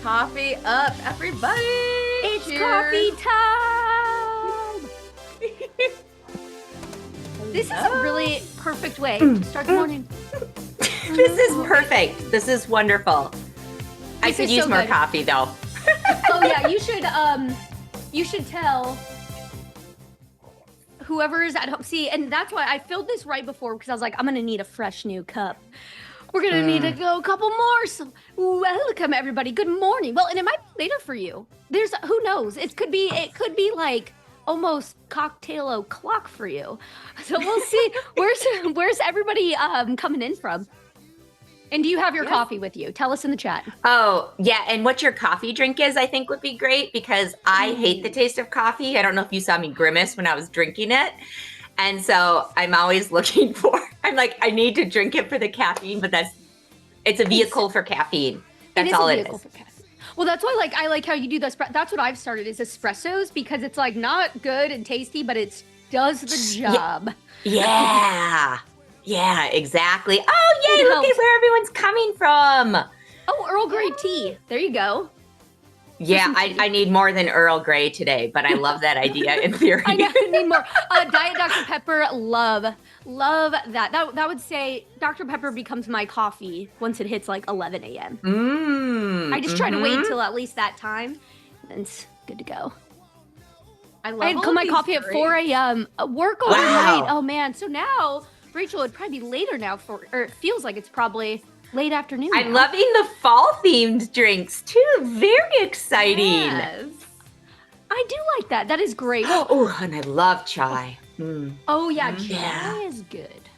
Coffee up, everybody! It's Cheers. coffee time! This is a really perfect way to start the morning. This is perfect. This is wonderful. I could use more coffee though. Oh yeah, you should tell whoever is at home. See, and that's why I filled this right before because I was like, I'm gonna need a fresh new cup. We're gonna need to go a couple more. So welcome everybody. Good morning. Well, and it might be later for you. There's who knows? It could be like almost cocktail o'clock for you. So we'll see. Where's everybody coming in from? And do you have your coffee with you? Tell us in the chat. Oh, yeah. And what your coffee drink is, I think would be great because I hate the taste of coffee. I don't know if you saw me grimace when I was drinking it. And so I'm always looking I'm like, I need to drink it for the caffeine, but it's a vehicle for caffeine. That's all it is. Well, that's why I like how you do this. That's what I've started is espressos because it's like not good and tasty, but it does the job. Yeah. Yeah, exactly. Oh, yay, look at where everyone's coming from. Oh, Earl Grey tea. There you go. Yeah, I need more than Earl Grey today, but I love that idea in theory. I need more. Diet Dr. Pepper, love that. That would say Dr. Pepper becomes my coffee once it hits like 11 a.m. I just try to wait till at least that time, and it's good to go. I had my coffee at 4 a.m. Work overnight. Wow. Oh man, so now Rachel, it'd probably be later now or it feels like it's probably late afternoon. I'm loving the fall themed drinks too. Very exciting. Yes. I do like that. That is great. Oh, and I love chai. Oh yeah, chai is good.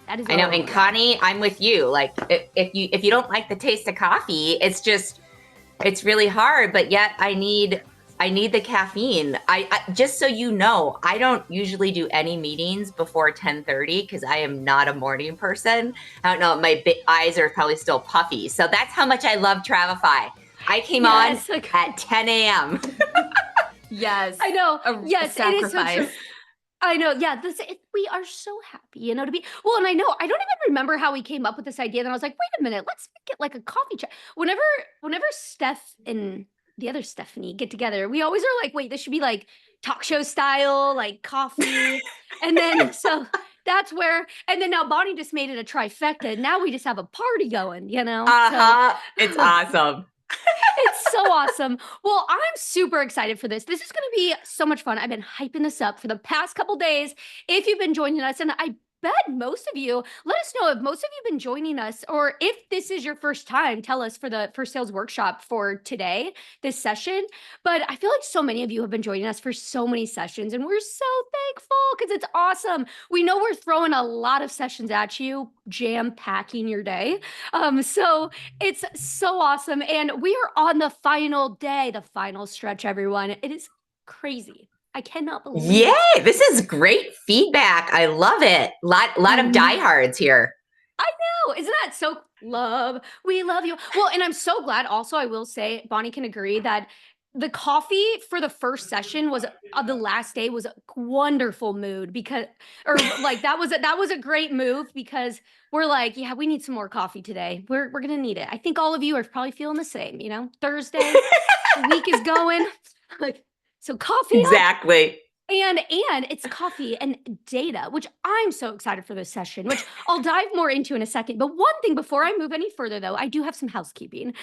That is. I know. And Connie, I'm with you. Like if you don't like the taste of coffee, it's really hard. But yet I need the caffeine. I just so you know, I don't usually do any meetings before 10:30 because I am not a morning person. I don't know. My eyes are probably still puffy. So that's how much I love Travify. I came on at 10 a.m. Yes. I know. Yes, sacrifice. It is so true. I know. Yeah. We are so happy, to be. Well, and I know, I don't even remember how we came up with this idea. Then I was like, wait a minute, let's make it like a coffee chat. Whenever Steph and the other Stephanie get together, we always are like, wait, this should be like talk show style, like coffee. And then, so that's where, and then now Bonnie just made it a trifecta. Now we just have a party going, So, it's awesome. It's so awesome. Well, I'm super excited for this. This is going to be so much fun. I've been hyping this up for the past couple days. If you've been joining us, and I bet most of you, let us know if most of you have been joining us, or if this is your first time, tell us for the first sales workshop for today, this session. But I feel like so many of you have been joining us for so many sessions, and we're so thankful because it's awesome. We know we're throwing a lot of sessions at you, jam-packing your day. So it's so awesome. And we are on the final day, the final stretch, everyone. It is crazy. I cannot believe it. Yay, this is great feedback. I love it. Lot of diehards here. I know. Isn't that so we love you. Well, and I'm so glad also, I will say, Bonnie can agree that the coffee for the first session was the last day was a wonderful mood that was a great move because we're like, yeah, we need some more coffee today. We're going to need it. I think all of you are probably feeling the same, Thursday, the week is going so coffee. Exactly. And it's coffee and data, which I'm so excited for this session, which I'll dive more into in a second. But one thing before I move any further, though, I do have some housekeeping.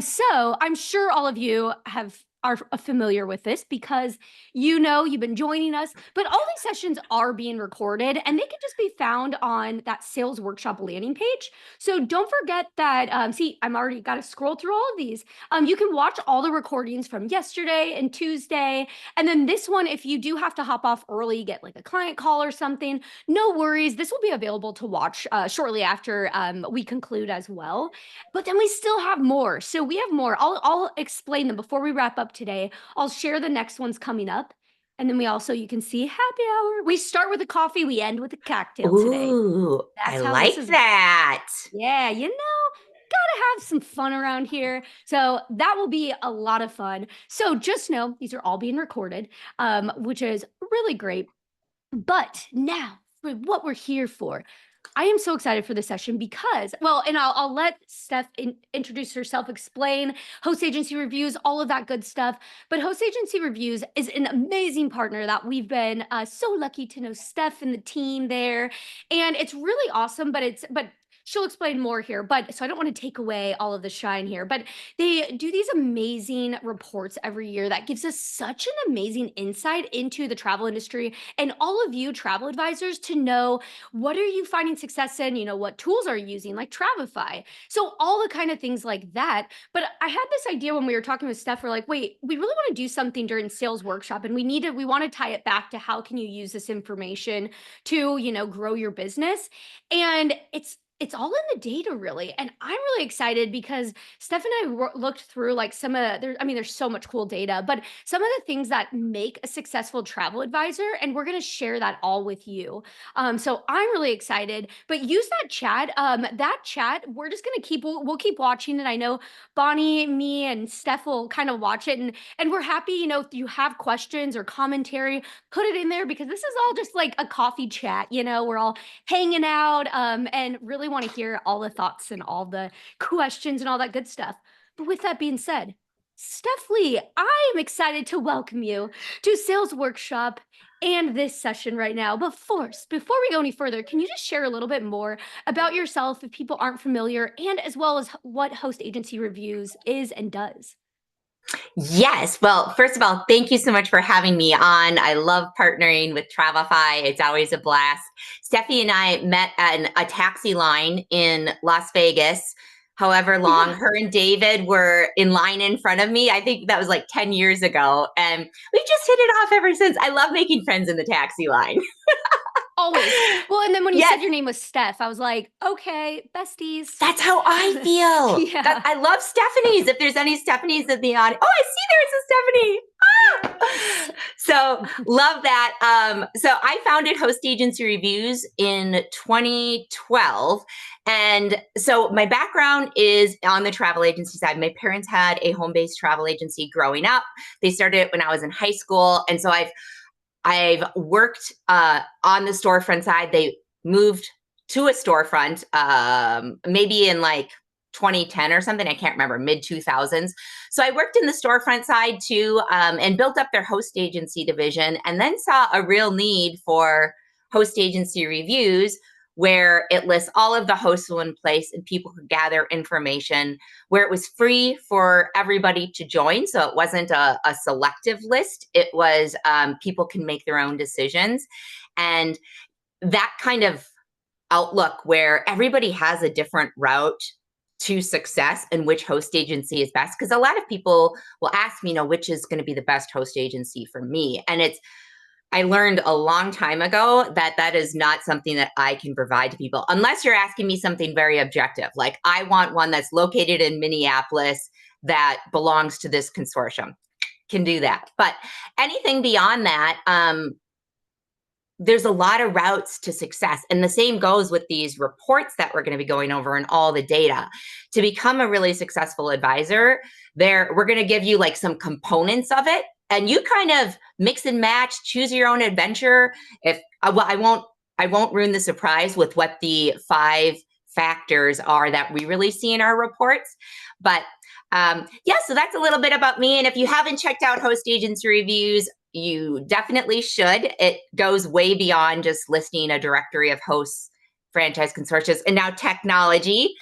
So I'm sure all of you are familiar with this because you've been joining us, but all these sessions are being recorded and they can just be found on that sales workshop landing page. So don't forget that, see, I'm already got to scroll through all of these. You can watch all the recordings from yesterday and Tuesday. And then this one, if you do have to hop off early, get like a client call or something, no worries. This will be available to watch shortly after we conclude as well. But then we still have more. So we have more. I'll explain them before we wrap up today. I'll share the next ones coming up. And then you can see happy hour. We start with a coffee, we end with a cocktail today. Ooh, I like that. Yeah, gotta have some fun around here. So that will be a lot of fun. So just know these are all being recorded, which is really great. But now for what we're here for, I am so excited for this session because, well, and I'll let Steph introduce herself, explain Host Agency Reviews, all of that good stuff. But Host Agency Reviews is an amazing partner that we've been so lucky to know Steph and the team there. And it's really awesome, but she'll explain more here. But so I don't want to take away all of the shine here, but they do these amazing reports every year that gives us such an amazing insight into the travel industry and all of you travel advisors to know what are you finding success in, what tools are you using, like Travify. So all the kind of things like that. But I had this idea when we were talking with Steph, we're like, wait, we really want to do something during sales workshop, and we want to tie it back to how can you use this information to, grow your business. And it's all in the data, really. And I'm really excited because Steph and I looked through like there's so much cool data, but some of the things that make a successful travel advisor, and we're going to share that all with you. So I'm really excited, but use that chat. That chat, we're just going to we'll keep watching it. I know Bonnie, me, and Steph will kind of watch it, and we're happy, if you have questions or commentary, put it in there, because this is all just like a coffee chat. We're all hanging out, and really want to hear all the thoughts and all the questions and all that good stuff. But with that being said, Steph Lee, I am excited to welcome you to Sales Workshop and this session right now. But first, before we go any further, can you just share a little bit more about yourself if people aren't familiar, and as well as what Host Agency Reviews is and does? Yes. Well, first of all, thank you so much for having me on. I love partnering with Travify. It's always a blast. Steffi and I met at a taxi line in Las Vegas. However long, her and David were in line in front of me. I think that was like 10 years ago. And we've just hit it off ever since. I love making friends in the taxi line. Always. Well, and then when you said your name was Steph, I was like, okay, besties. That's how I feel. Yeah. I love Stephanie's. If there's any Stephanie's in the audience. Oh, I see there's a Stephanie. Ah! So love that. So I founded Host Agency Reviews in 2012. And so my background is on the travel agency side. My parents had a home-based travel agency growing up. They started it when I was in high school. And so I've worked on the storefront side. They moved to a storefront maybe in like 2010 or something. I can't remember, mid 2000s. So I worked in the storefront side too, and built up their host agency division, and then saw a real need for Host Agency Reviews, where it lists all of the hosts in one place and people could gather information, where it was free for everybody to join. So it wasn't a selective list. It was people can make their own decisions. And that kind of outlook where everybody has a different route to success and which host agency is best. Because a lot of people will ask me, which is going to be the best host agency for me. And I learned a long time ago that is not something that I can provide to people, unless you're asking me something very objective. Like, I want one that's located in Minneapolis that belongs to this consortium. Can do that. But anything beyond that, there's a lot of routes to success. And the same goes with these reports that we're going to be going over and all the data. To become a really successful advisor, we're going to give you like some components of it. And you kind of mix and match, choose your own adventure. I won't ruin the surprise with what the 5 factors are that we really see in our reports. But so that's a little bit about me. And if you haven't checked out Host Agency Reviews, you definitely should. It goes way beyond just listing a directory of hosts, franchise consortia, and now technology.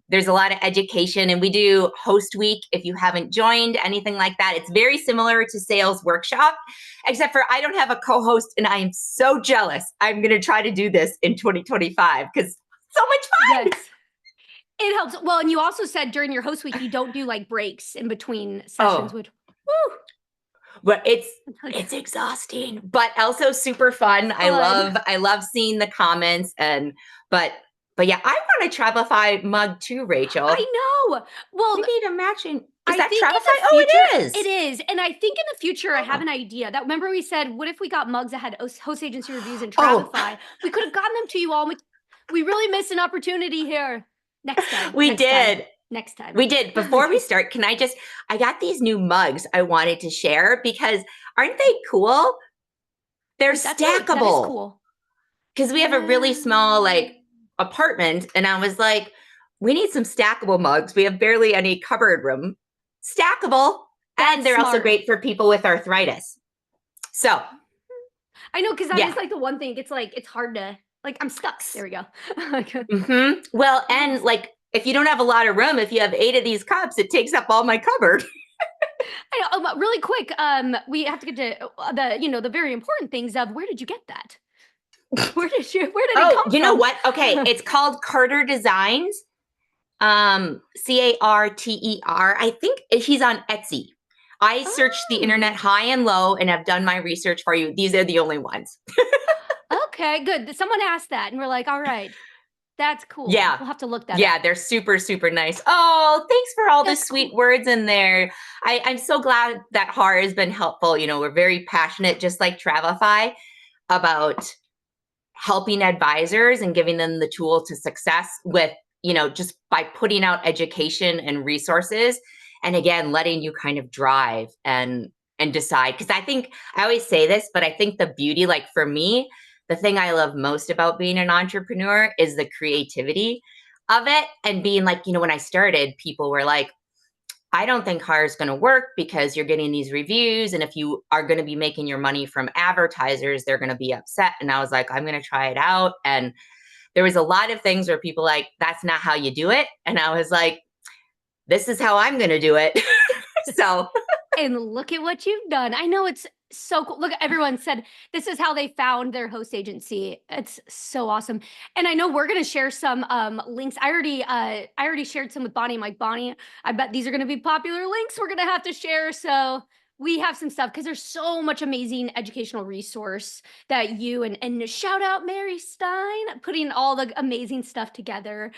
There's a lot of education, and we do Host Week. If you haven't joined anything like that, it's very similar to Sales Workshop, except for I don't have a co-host, and I am so jealous. I'm going to try to do this in 2025 because so much fun. Yes. It helps. Well, and you also said during your host week, you don't do like breaks in between sessions, which, woo. But it's exhausting, but also super fun. I love seeing the comments but yeah, I want a Travify mug too, Rachel. I know. Well, we need a matching. Is I that think Travify? Oh, it is. It is. And I think in the future, I have an idea that, remember we said, what if we got mugs that had Host Agency Reviews and Travify? We could have gotten them to you all. We really missed an opportunity here. Next time. Next time. We did. Before we start, I got these new mugs I wanted to share because aren't they cool? They're stackable. That is cool. because we have a really small like apartment, and I was like, we need some stackable mugs. We have barely any cupboard room. Stackable. That's and they're also smart. great for people with arthritis. So I know, because that Yeah. is like the one thing. It's like, it's hard to, like, I'm stuck. There we go. Well, and like if you don't have a lot of room, if you have 8 of these cups, it takes up all my cupboard. I know, but really quick, we have to get to the very important things of, where did you get that? Where did it come from? You know what? Okay, it's called Carter Designs. Carter. I think he's on Etsy. I searched the internet high and low and have done my research for you. These are the only ones. Okay, good. Someone asked that, and we're like, all right, that's cool. Yeah. We'll have to look that up. Yeah, they're super, super nice. Oh, thanks for all the That's sweet cool. words in there. I'm so glad that HAR has been helpful. We're very passionate, just like Travify, about helping advisors and giving them the tool to success with, just by putting out education and resources. And again, letting you kind of drive and decide. Because I always say this, but I think the beauty, like for me, the thing I love most about being an entrepreneur is the creativity of it. And being like, when I started, people were like, I don't think HAR is going to work because you're getting these reviews. And if you are going to be making your money from advertisers, they're going to be upset. And I was like, I'm going to try it out. And there was a lot of things where people like, that's not how you do it. And I was like, this is how I'm going to do it. So. And look at what you've done. I know, it's so cool. Look, everyone said this is how they found their host agency. It's so awesome. And I know we're going to share some links. I already shared some with Bonnie. I'm like, Bonnie, I bet these are going to be popular links we're going to have to share. So we have some stuff, because there's so much amazing educational resource that you and shout out Mary Stein, putting all the amazing stuff together.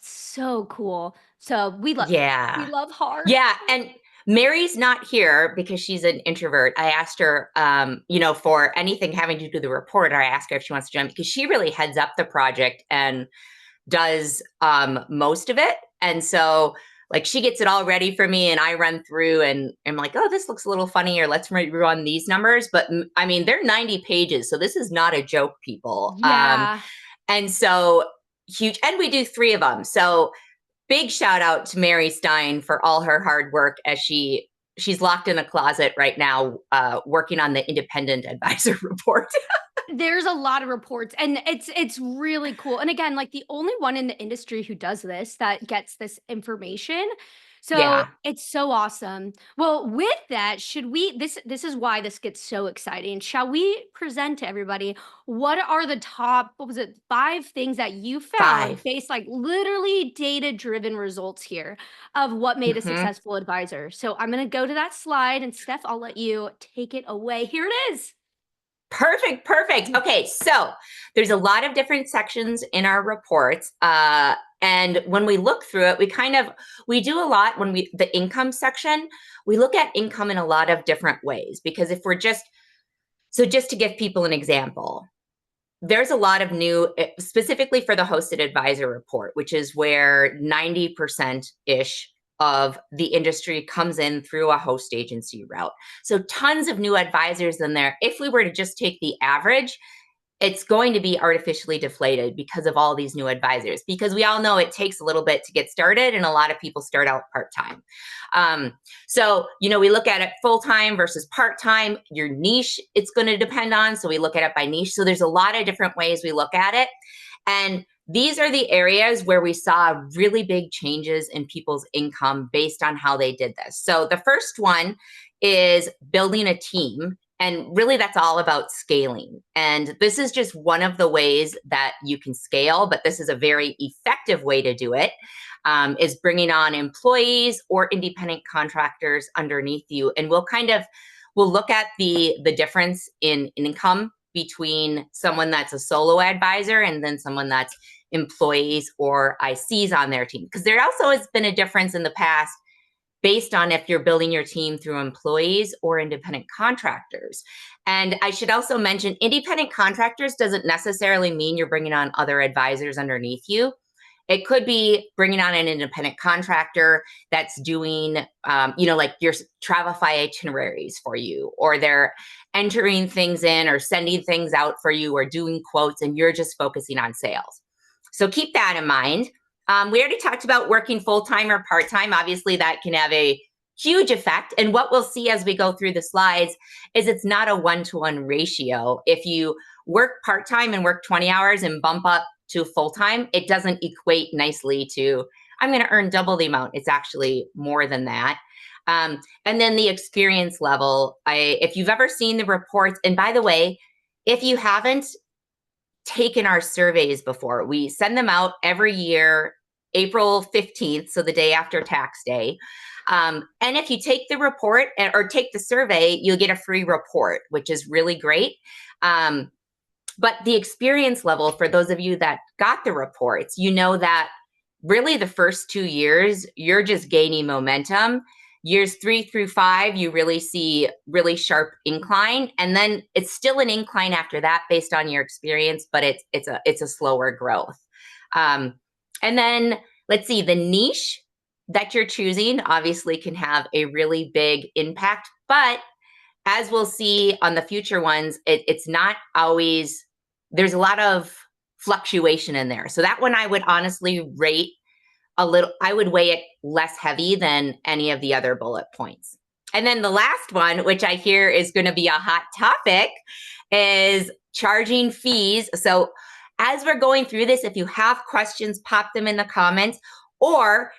So cool. So we love Yeah. we love HAR. Yeah. And Mary's not here because she's an introvert. I asked her, for anything having to do with the report, or I asked her if she wants to join, because she really heads up the project and does most of it. And so like she gets it all ready for me, and I run through and I'm like, oh, this looks a little funny, or let's run these numbers. But I mean, they're 90 pages. So this is not a joke, people. Yeah. And so huge. And we do 3 of them. So big shout out to Mary Stein for all her hard work, as she's locked in a closet right now, working on the independent advisor report. There's a lot of reports, and it's really cool. And again, like the only one in the industry who does this, that gets this information. So Yeah. it's so awesome. Well, with that, this is why this gets so exciting. Shall we present to everybody what are the top, 5 things that you found 5. based, like literally data-driven results here of what made a successful advisor? So I'm going to go to that slide, and Steph, I'll let you take it away. Here it is. Perfect. Okay, so there's a lot of different sections in our reports. And when we look through it, we do a lot the income section, we look at income in a lot of different ways, because if we're just to give people an example, there's a lot of new, specifically for the hosted advisor report, which is where 90%-ish of the industry comes in through a host agency route. So tons of new advisors in there. If we were to just take the average, it's going to be artificially deflated because of all these new advisors, because we all know it takes a little bit to get started, and a lot of people start out part-time. So, we look at it full-time versus part-time. Your niche, it's going to depend on. So we look at it by niche. So there's a lot of different ways we look at it. And these are the areas where we saw really big changes in people's income based on how they did this. So the first one is building a team. And really, that's all about scaling. And this is just one of the ways that you can scale, but this is a very effective way to do it, is bringing on employees or independent contractors underneath you. And we'll look at the difference in income between someone that's a solo advisor and then someone that's employees or ICs on their team. Because there also has been a difference in the past based on if you're building your team through employees or independent contractors. And I should also mention, independent contractors doesn't necessarily mean you're bringing on other advisors underneath you. it could be bringing on an independent contractor that's doing, like your Travefy itineraries for you, or they're entering things in or sending things out for you or doing quotes, and you're just focusing on sales. So keep that in mind. We already talked about working full-time or part-time. Obviously, that can have a huge effect. And what we'll see as we go through the slides is it's not a one-to-one ratio. If you work part-time and work 20 hours and bump up to full-time, it doesn't equate nicely to, I'm going to earn double the amount. It's actually more than that. And then the experience level, if you've ever seen the reports, and by the way, if you haven't taken our surveys before, we send them out every year, April 15th, so the day after tax day. And if you take the report or take the survey, you'll get a free report, which is really great. But the experience level, for those of you that got the reports, you know that really the first 2 years, you're just gaining momentum. Years 3 through 5, you really see really sharp incline. And then it's still an incline after that based on your experience, but it's a slower growth. And then let's see, the niche that you're choosing obviously can have a really big impact. But as we'll see on the future ones, it's not always, there's a lot of fluctuation in there. So that one I would honestly rate a little, I would weigh it less heavy than any of the other bullet points. And then the last one, which I hear is going to be a hot topic, is charging fees. So as we're going through this, if you have questions, pop them in the comments, or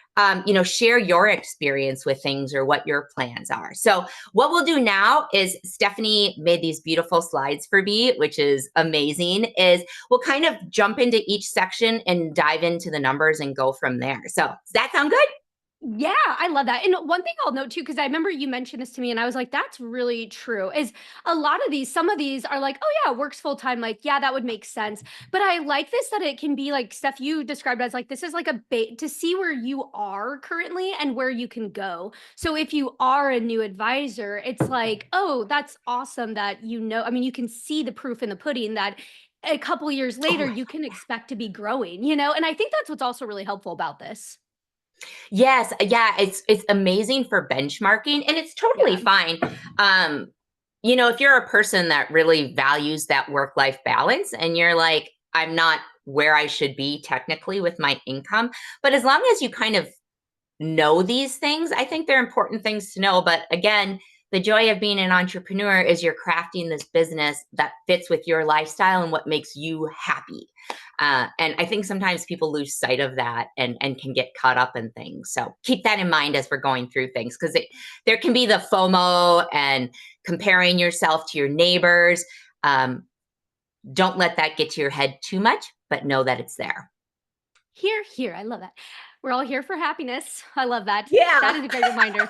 share your experience with things or what your plans are. So what we'll do now is, Stephanie made these beautiful slides for me, which is amazing, is we'll kind of jump into each section and dive into the numbers and go from there. So does that sound good? Yeah, I love that. And one thing I'll note too, because I remember you mentioned this to me and I was like, that's really true, is a lot of these, some of these are like, oh yeah, works full time. Like, yeah, that would make sense. But I like this, that it can be like, Steph, you described it as like, this is like a bait to see where you are currently and where you can go. So if you are a new advisor, it's like, oh, that's awesome that, I mean, you can see the proof in the pudding that a couple years later, you can expect to be growing, and I think that's what's also really helpful about this. Yes, yeah, it's amazing for benchmarking, and it's totally fine. If you're a person that really values that work-life balance and you're like, I'm not where I should be technically with my income, but as long as you kind of know these things, I think they're important things to know. But again, the joy of being an entrepreneur is you're crafting this business that fits with your lifestyle and what makes you happy. And I think sometimes people lose sight of that and can get caught up in things. So keep that in mind as we're going through things, because there can be the FOMO and comparing yourself to your neighbors. Don't let that get to your head too much, but know that it's there. Here. I love that. We're all here for happiness. I love that. Yeah. That is a great reminder.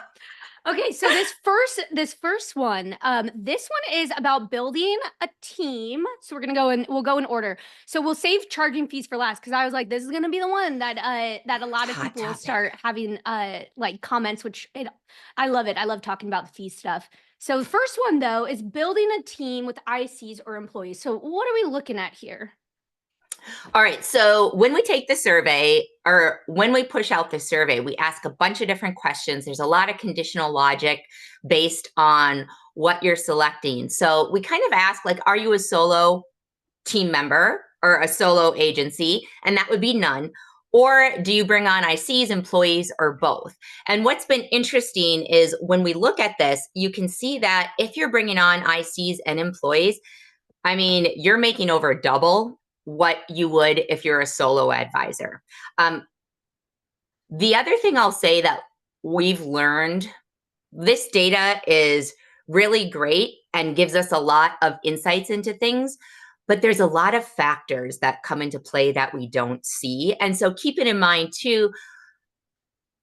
Okay, so this first one, this one is about building a team. So we'll go in order. So we'll save charging fees for last, because I was like, this is gonna be the one that a lot of people will start having like comments, I love it. I love talking about the fee stuff. So the first one though is building a team with ICs or employees. So what are we looking at here? All right. So when we take the survey, or when we push out the survey, we ask a bunch of different questions. There's a lot of conditional logic based on what you're selecting. So we kind of ask, like, are you a solo team member or a solo agency? And that would be none. Or do you bring on ICs, employees, or both? And what's been interesting is when we look at this, you can see that if you're bringing on ICs and employees, I mean, you're making over double what you would if you're a solo advisor. The other thing I'll say that we've learned, this data is really great and gives us a lot of insights into things, but there's a lot of factors that come into play that we don't see. And so keep it in mind too,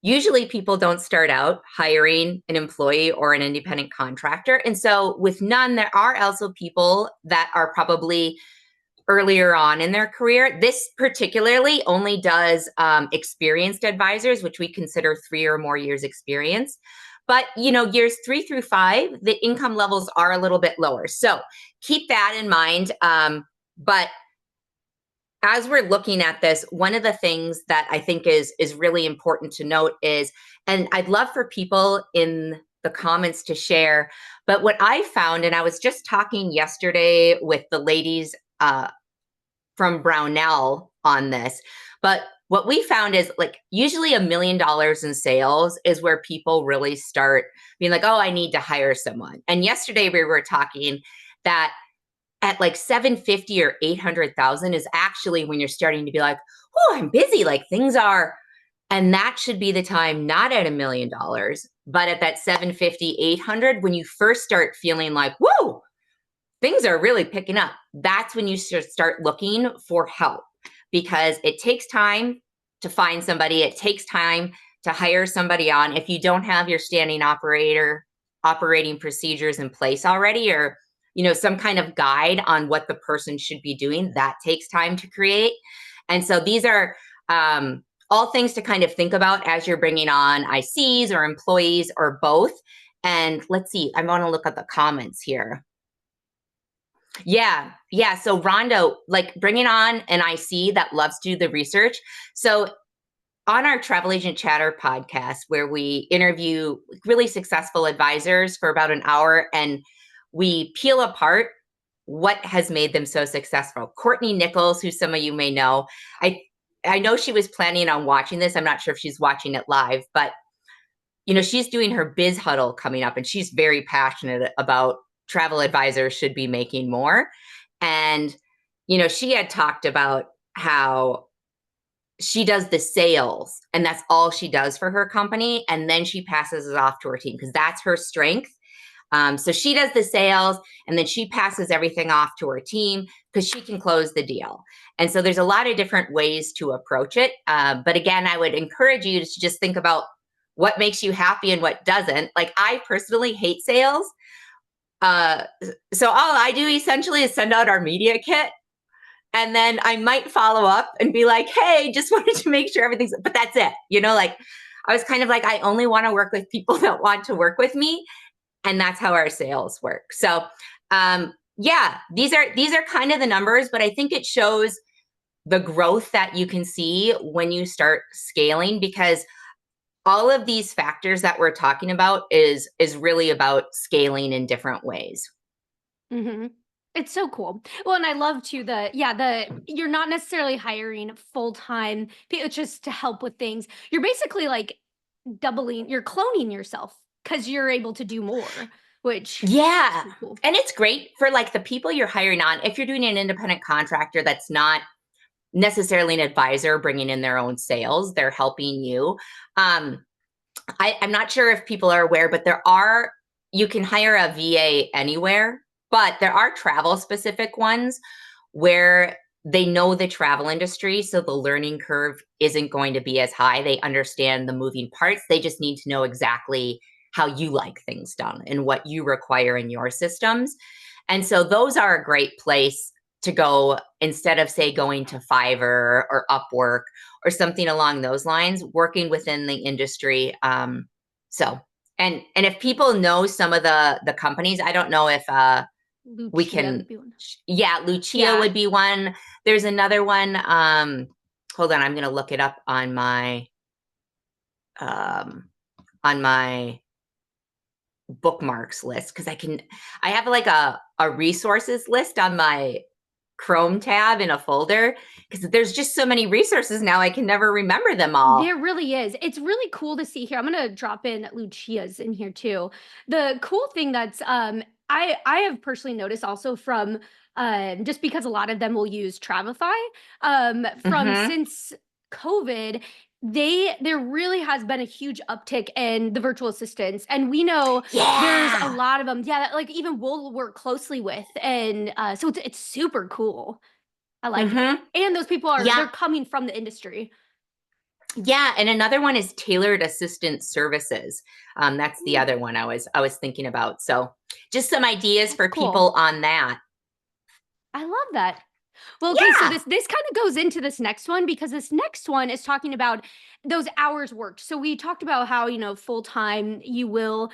usually people don't start out hiring an employee or an independent contractor. And so with none, there are also people that are probably earlier on in their career. This particularly only does experienced advisors, which we consider 3 or more years experience. But, years 3 through 5, the income levels are a little bit lower. So keep that in mind. But as we're looking at this, one of the things that I think is really important to note is, and I'd love for people in the comments to share, but what I found, and I was just talking yesterday with the ladies from Brownell on this, but what we found is like usually $1 million in sales is where people really start being like, oh, I need to hire someone. And yesterday we were talking that at like 750 or 800,000 is actually when you're starting to be like, oh, I'm busy. Like things are, and that should be the time, not at $1 million, but at that 750, 800, when you first start feeling like, whoa, things are really picking up. That's when you should start looking for help because it takes time to find somebody. It takes time to hire somebody on. If you don't have your standing operating procedures in place already, or some kind of guide on what the person should be doing, that takes time to create. And so these are all things to kind of think about as you're bringing on ICs or employees or both. And let's see, I want to look at the comments here. Yeah. So Rondo, like bringing on an IC that loves to do the research. So on our Travel Agent Chatter podcast, where we interview really successful advisors for about an hour and we peel apart what has made them so successful. Courtney Nichols, who some of you may know, I know she was planning on watching this. I'm not sure if she's watching it live, but she's doing her biz huddle coming up and she's very passionate about travel advisors should be making more. And, she had talked about how she does the sales and that's all she does for her company. And then she passes it off to her team because that's her strength. So she does the sales and then she passes everything off to her team because she can close the deal. And so there's a lot of different ways to approach it. But again, I would encourage you to just think about what makes you happy and what doesn't. Like I personally hate sales. So all I do essentially is send out our media kit. And then I might follow up and be like, hey, just wanted to make sure everything's, but that's it. Like I was kind of like, I only want to work with people that want to work with me. And that's how our sales work. So yeah, these are kind of the numbers, but I think it shows the growth that you can see when you start scaling, because all of these factors that we're talking about is really about scaling in different ways. Mm-hmm. It's so cool. Well, and I love too you're not necessarily hiring full-time people just to help with things. You're basically like you're cloning yourself because you're able to do more, which yeah. is cool. And it's great for like the people you're hiring on. If you're doing an independent contractor that's not necessarily an advisor bringing in their own sales, they're helping you. I'm not sure if people are aware, but you can hire a VA anywhere, but there are travel specific ones where they know the travel industry. So the learning curve isn't going to be as high. They understand the moving parts. They just need to know exactly how you like things done and what you require in your systems. And so those are a great place to go instead of, say, going to Fiverr or Upwork or something along those lines, working within the industry. So, and if people know some of the companies, I don't know if we can, Lucia would be one. There's another one. Hold on, I'm going to look it up on my bookmarks list because I have like a resources list on my Chrome tab in a folder because there's just so many resources now I can never remember them all. There really is. It's really cool to see here. I'm going to drop in Lucia's in here too. The cool thing that's I have personally noticed also from just because a lot of them will use Travify since COVID, there really has been a huge uptick in the virtual assistants, and we know there's a lot of them that like even we'll work closely with, and so it's super cool. I like it. And those people they're coming from the industry. Yeah, and another one is tailored assistant services. That's the other one I was thinking about. So just some ideas for people on that. I love that. Well, okay, so this kind of goes into this next one because this next one is talking about those hours worked. So we talked about how, full time you will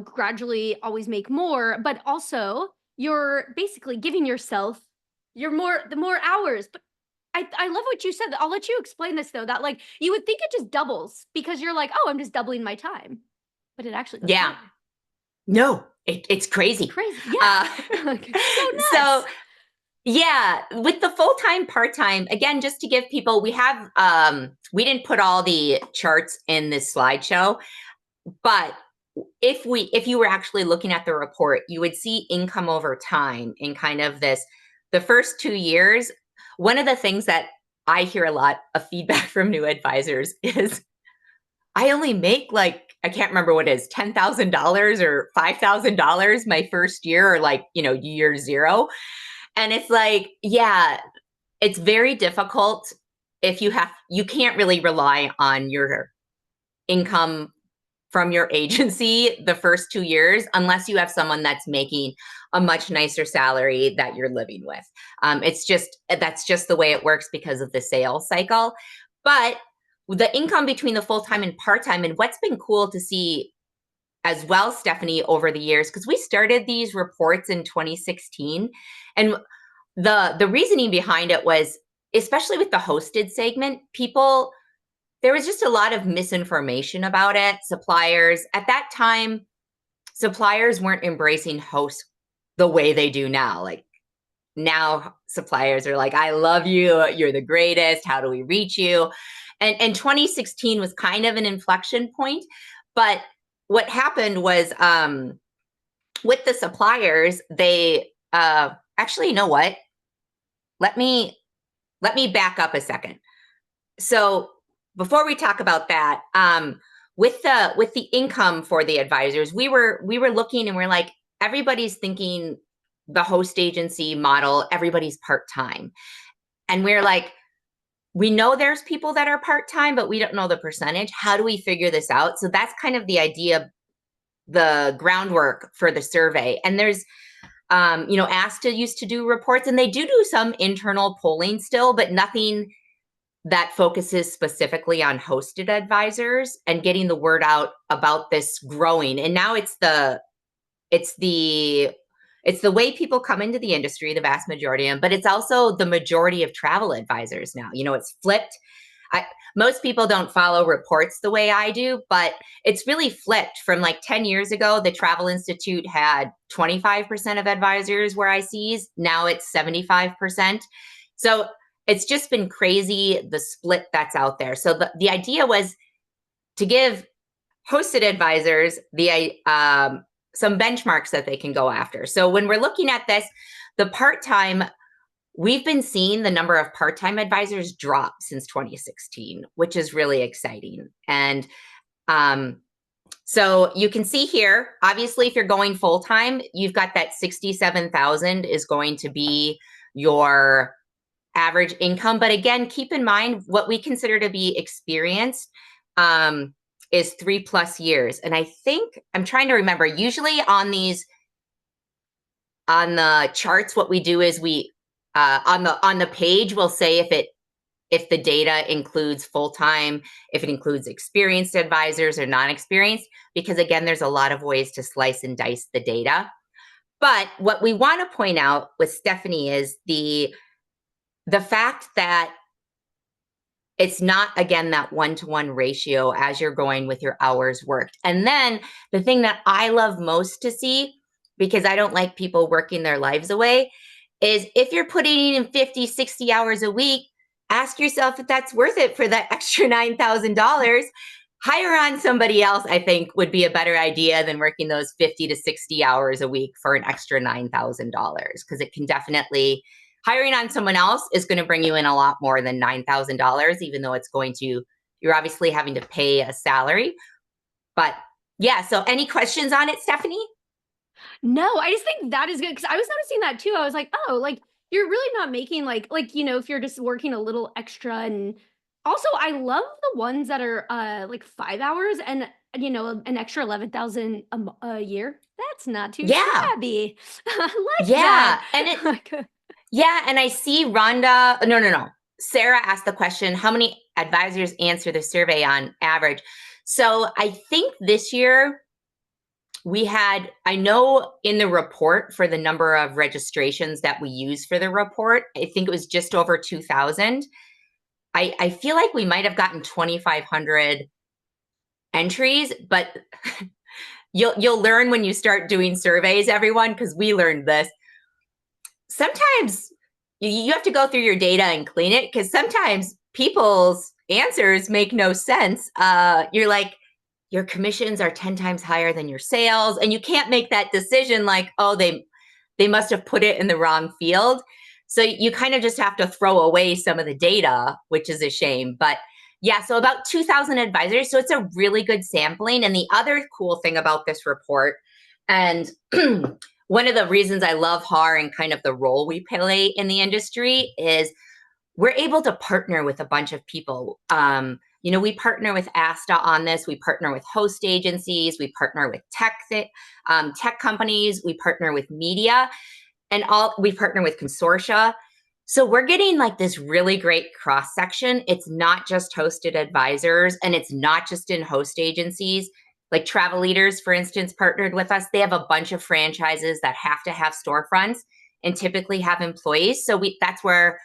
gradually always make more, but also you're basically giving yourself the more hours. But I love what you said. I'll let you explain this though, that like you would think it just doubles because you're like, oh, I'm just doubling my time. But it actually goes Yeah. higher. No, it's crazy. Crazy. Yeah. Like, so nuts. So yeah, with the full-time, part-time, again, just to give people, we have, we didn't put all the charts in this slideshow, but if you were actually looking at the report, you would see income over time in kind of this, the first 2 years. One of the things that I hear a lot of feedback from new advisors is I only make like, I can't remember what it is, $10,000 or $5,000 my first year, or like, year zero. And it's like, yeah, it's very difficult if you can't really rely on your income from your agency the first 2 years unless you have someone that's making a much nicer salary that you're living with. That's just the way it works because of the sales cycle. But the income between the full-time and part-time, and what's been cool to see as well, Stephanie, over the years, because we started these reports in 2016, and the reasoning behind it was, especially with the hosted segment, there was just a lot of misinformation about it. Suppliers at that time, suppliers weren't embracing hosts the way they do now. Like now suppliers are like, I love you, you're the greatest, how do we reach you? And 2016 was kind of an inflection point. But what happened was, with the suppliers, they actually, you know what? Let me back up a second. So before we talk about that, with the income for the advisors, we were looking and we're like, everybody's thinking the host agency model, everybody's part-time. And we're like, we know there's people that are part-time, but we don't know the percentage. How do we figure this out? So that's kind of the idea, the groundwork for the survey. And there's, ASTA used to do reports, and they do some internal polling still, but nothing that focuses specifically on hosted advisors and getting the word out about this growing. And now it's the way people come into the industry, the vast majority of them, but it's also the majority of travel advisors now. It's flipped. Most people don't follow reports the way I do, but it's really flipped from like 10 years ago. The Travel Institute had 25% of advisors were ICs. Now it's 75%. So it's just been crazy, the split that's out there. So the idea was to give hosted advisors some benchmarks that they can go after. So when we're looking at this, the part-time, we've been seeing the number of part-time advisors drop since 2016, which is really exciting. And so you can see here, obviously, if you're going full-time, you've got that 67,000 is going to be your average income. But again, keep in mind what we consider to be experienced is 3+ years. And I think I'm trying to remember, usually on the charts, what we do is we on the page, we'll say if the data includes full-time, if it includes experienced advisors or non-experienced, because again, there's a lot of ways to slice and dice the data. But what we want to point out with Stephanie is the fact that it's not, again, that 1-to-1 ratio as you're going with your hours worked. And then the thing that I love most to see, because I don't like people working their lives away, is if you're putting in 50, 60 hours a week, ask yourself if that's worth it for that extra $9,000. Hire on somebody else, I think, would be a better idea than working those 50 to 60 hours a week for an extra $9,000, because it can definitely, hiring on someone else is going to bring you in a lot more than $9,000, even though you're obviously having to pay a salary. But yeah, so any questions on it, Stephanie? No, I just think that is good because I was noticing that too. I was like, oh, like you're really not making like if you're just working a little extra. And also I love the ones that are like 5 hours and an extra 11,000 a year. That's not too shabby. I like that. And yeah, and I see Rhonda, no. Sarah asked the question, how many advisors answer the survey on average? So I think this year I know in the report for the number of registrations that we use for the report, I think it was just over 2,000. I feel like we might have gotten 2,500 entries, but you'll learn when you start doing surveys, everyone, because we learned this. Sometimes you have to go through your data and clean it, because sometimes people's answers make no sense. You're like, your commissions are 10 times higher than your sales, and you can't make that decision like, oh, they must have put it in the wrong field. So you kind of just have to throw away some of the data, which is a shame. But yeah, so about 2,000 advisors. So it's a really good sampling. And the other cool thing about this report, and one of the reasons I love HAR and kind of the role we play in the industry, is we're able to partner with a bunch of people. We partner with ASTA on this. We partner with host agencies. We partner with tech companies. We partner with media, and we partner with consortia. So we're getting like this really great cross section. It's not just hosted advisors, and it's not just in host agencies. Like Travel Leaders, for instance, partnered with us. They have a bunch of franchises that have to have storefronts and typically have employees. So that's where,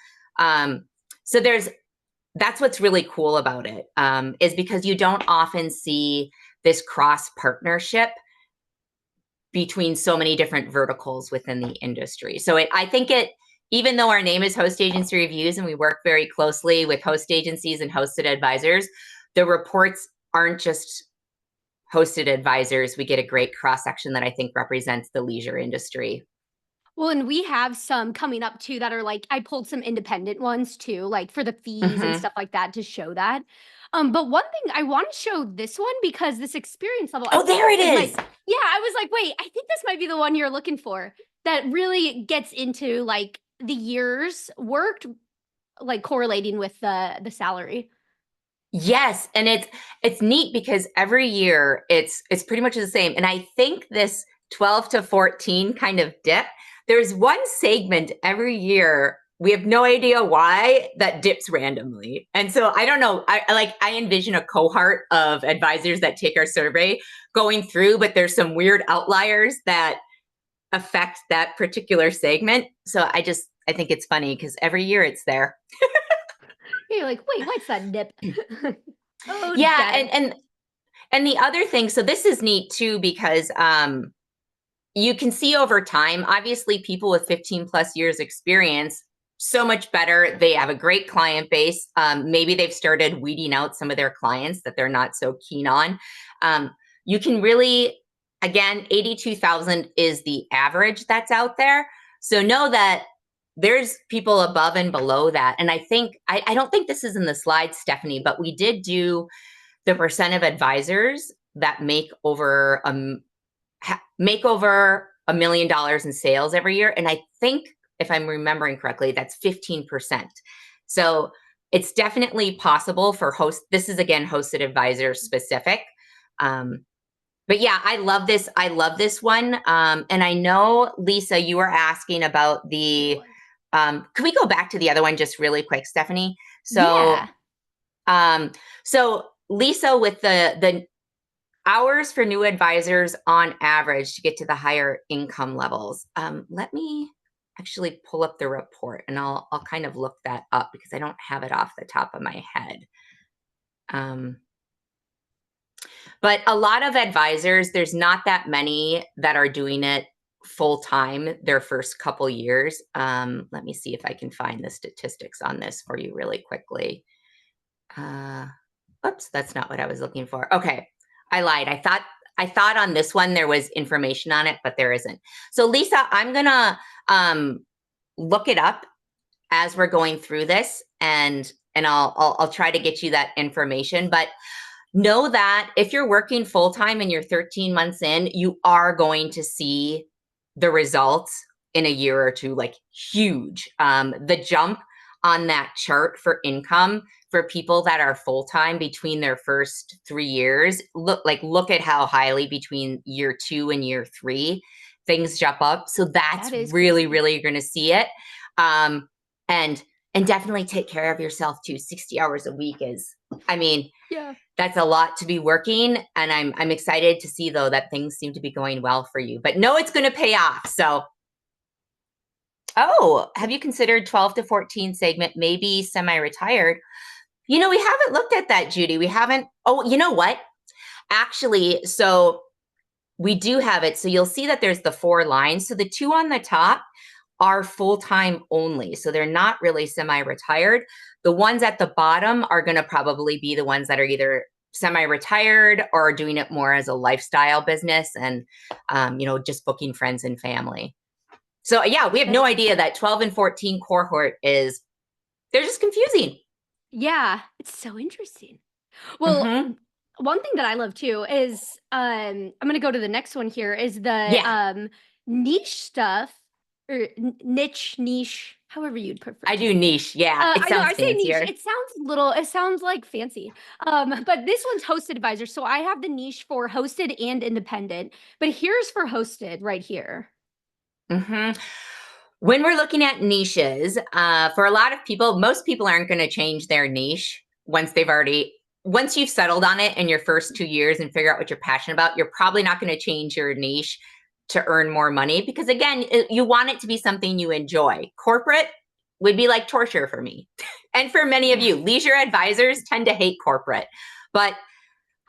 that's what's really cool about it, is because you don't often see this cross partnership between so many different verticals within the industry. So I think even though our name is Host Agency Reviews and we work very closely with host agencies and hosted advisors, the reports aren't just hosted advisors. We get a great cross section that I think represents the leisure industry. Well, and we have some coming up too that are like, I pulled some independent ones too, like for the fees and stuff like that to show that. But one thing I want to show this one, because this experience level. Oh, there it is. Yeah, I was like, wait, I think this might be the one you're looking for, that really gets into like the years worked, like correlating with the salary. Yes, and it's neat because every year it's pretty much the same. And I think this 12 to 14 kind of dip, there's one segment every year, we have no idea why, that dips randomly. And so I don't know, I envision a cohort of advisors that take our survey going through, but there's some weird outliers that affect that particular segment. So I think it's funny because every year it's there. You're like, wait, what's that dip? Oh, yeah, and the other thing, so this is neat too, because you can see over time, obviously people with 15 plus years experience, so much better. They have a great client base. Maybe they've started weeding out some of their clients that they're not so keen on. You can really, again, 82,000 is the average that's out there. So know that there's people above and below that. And I think, I don't think this is in the slide, Stephanie, but we did do the percent of advisors that make over $1 million in sales every year. And I think, if I'm remembering correctly, that's 15%. So it's definitely possible for this is again, hosted advisor specific. But yeah, I love this. I love this one. And I know, Lisa, you were asking about can we go back to the other one just really quick, Stephanie? So, yeah. So Lisa, with the hours for new advisors on average to get to the higher income levels. Let me actually pull up the report, and I'll kind of look that up because I don't have it off the top of my head. But a lot of advisors, there's not that many that are doing it full time their first couple years. Let me see if I can find the statistics on this for you really quickly. Oops, that's not what I was looking for. Okay, I lied. I thought on this one there was information on it, but there isn't. So Lisa, I'm gonna look it up as we're going through this, and I'll try to get you that information. But know that if you're working full time and you're 13 months in, you are going to see the results in a year or two, like huge. The jump on that chart for income for people that are full time between their first 3 years, look at how highly between year 2 and year 3 things jump up. So that's really, really, you're going to see it. And And definitely take care of yourself too. 60 hours a week is, I mean, Yeah. that's a lot to be working. And I'm excited to see though that things seem to be going well for you, but no, it's going to pay off. So, oh, have you considered 12 to 14 segment, maybe semi-retired? We haven't looked at that, Judy. We haven't. Oh, you know what? Actually, so we do have it. So you'll see that there's the 4 lines. So the 2 on the top are full-time only. So they're not really semi-retired. The ones at the bottom are going to probably be the ones that are either semi-retired or doing it more as a lifestyle business and, just booking friends and family. So yeah, we have no idea that 12 and 14 cohort they're just confusing. Yeah, it's so interesting. Well, one thing that I love too is I'm going to go to the next one here is the niche stuff or niche, however you'd prefer. I do niche. Yeah, it sounds say niche. fancier. It sounds like fancy. But this one's hosted advisor. So I have the niche for hosted and independent, but here's for hosted right here. When we're looking at niches, for a lot of people, most people aren't going to change their niche once you've settled on it in your first 2 years and figure out what you're passionate about. You're probably not going to change your niche to earn more money because, again, you want it to be something you enjoy. Corporate would be like torture for me. And for many of you, leisure advisors tend to hate corporate. But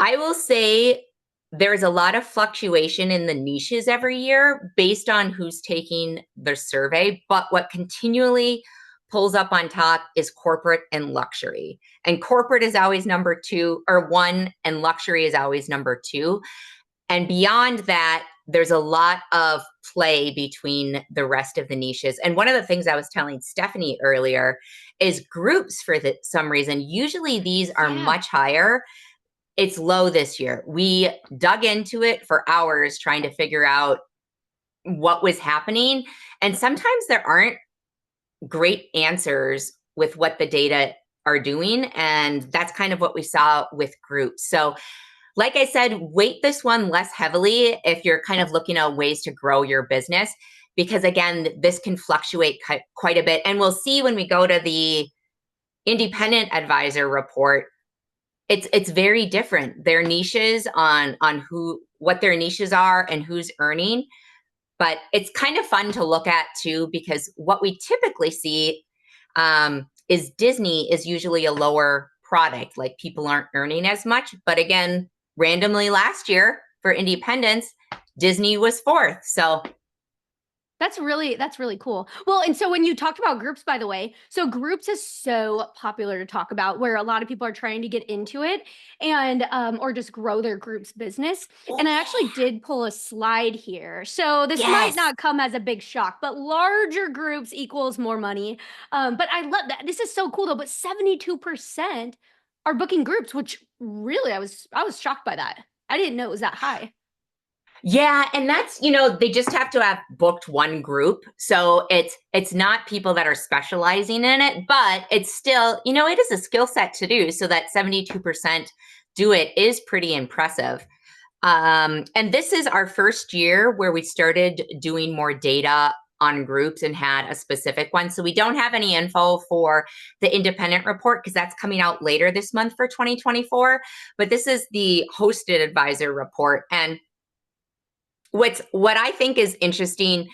I will say there's a lot of fluctuation in the niches every year based on who's taking the survey. But what continually pulls up on top is corporate and luxury. And corporate is always number 2 or 1, and luxury is always number 2. And beyond that, there's a lot of play between the rest of the niches. And one of the things I was telling Stephanie earlier is groups for some reason. Usually these are much higher. It's low this year. We dug into it for hours trying to figure out what was happening. And sometimes there aren't great answers with what the data are doing. And that's kind of what we saw with groups. So like I said, weight this one less heavily if you're kind of looking at ways to grow your business, because again, this can fluctuate quite a bit. And we'll see when we go to the independent advisor report, it's very different. Their niches on what their niches are and who's earning. But it's kind of fun to look at too, because what we typically see is Disney is usually a lower product, like people aren't earning as much. But again, randomly last year for independents, Disney was 4th. So that's really cool. Well, and so when you talked about groups, by the way, so groups is so popular to talk about where a lot of people are trying to get into it and or just grow their group's business. And I actually did pull a slide here. So this might not come as a big shock, but larger groups equals more money. But I love that. This is so cool though, but 72% are booking groups, which really I was shocked by that. I didn't know it was that high. Yeah, and that's, they just have to have booked one group. So it's not people that are specializing in it, but it's still, it is a skill set to do. So that 72% do it is pretty impressive. And this is our first year where we started doing more data on groups and had a specific one. So we don't have any info for the independent report because that's coming out later this month for 2024. But this is the hosted advisor report. And what I think is interesting,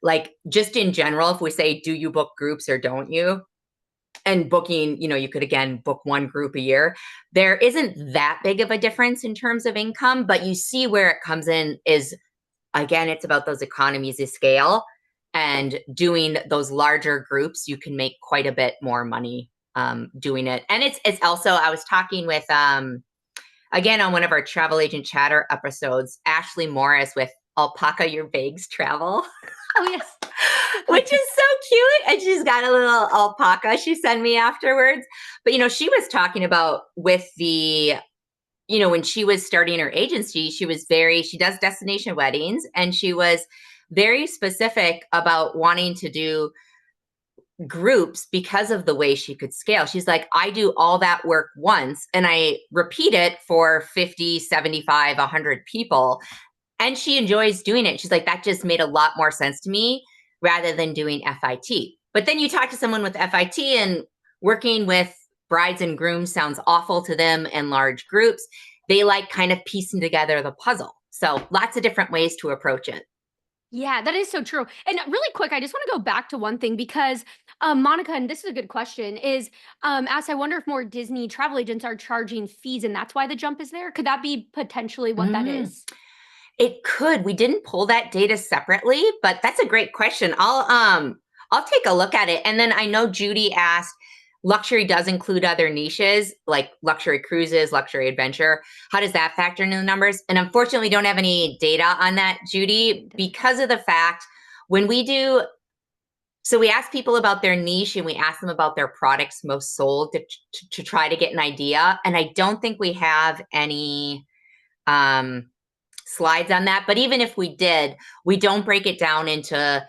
like just in general, if we say, do you book groups or don't you? And booking, you could again book one group a year. There isn't that big of a difference in terms of income, but you see where it comes in is, again, it's about those economies of scale. And doing those larger groups, you can make quite a bit more money doing it. And it's also, I was talking with, again, on one of our travel agent chatter episodes, Ashley Morris with Alpaca Your Bags Travel. Oh, yes. Which is so cute. And she's got a little alpaca she sent me afterwards. But, she was talking about with the, when she was starting her agency, she does destination weddings. And she was very specific about wanting to do groups because of the way she could scale. She's like, I do all that work once and I repeat it for 50, 75, 100 people. And she enjoys doing it. She's like, that just made a lot more sense to me rather than doing FIT. But then you talk to someone with FIT, and working with brides and grooms sounds awful to them in large groups. They like kind of piecing together the puzzle. So lots of different ways to approach it. Yeah, that is so true. And really quick, I just want to go back to one thing because Monica, and this is a good question, is asked, I wonder if more Disney travel agents are charging fees and that's why the jump is there. Could that be potentially what that is? It could. We didn't pull that data separately, but that's a great question. I'll take a look at it. And then I know Judy asked, luxury does include other niches like luxury cruises, luxury adventure. How does that factor into the numbers? And unfortunately, we don't have any data on that, Judy, because of the fact when we do, so we ask people about their niche and we ask them about their products most sold to try to get an idea. And I don't think we have any slides on that. But even if we did, we don't break it down into,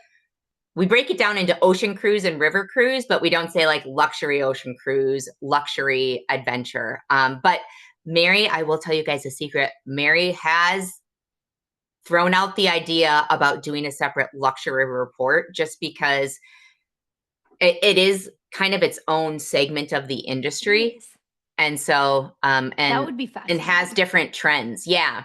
we break it down into ocean cruise and river cruise, but we don't say like luxury ocean cruise, luxury adventure. But Mary, I will tell you guys a secret. Mary has thrown out the idea about doing a separate luxury report just because it is kind of its own segment of the industry. And so, that would be and fascinating. has different trends. Yeah.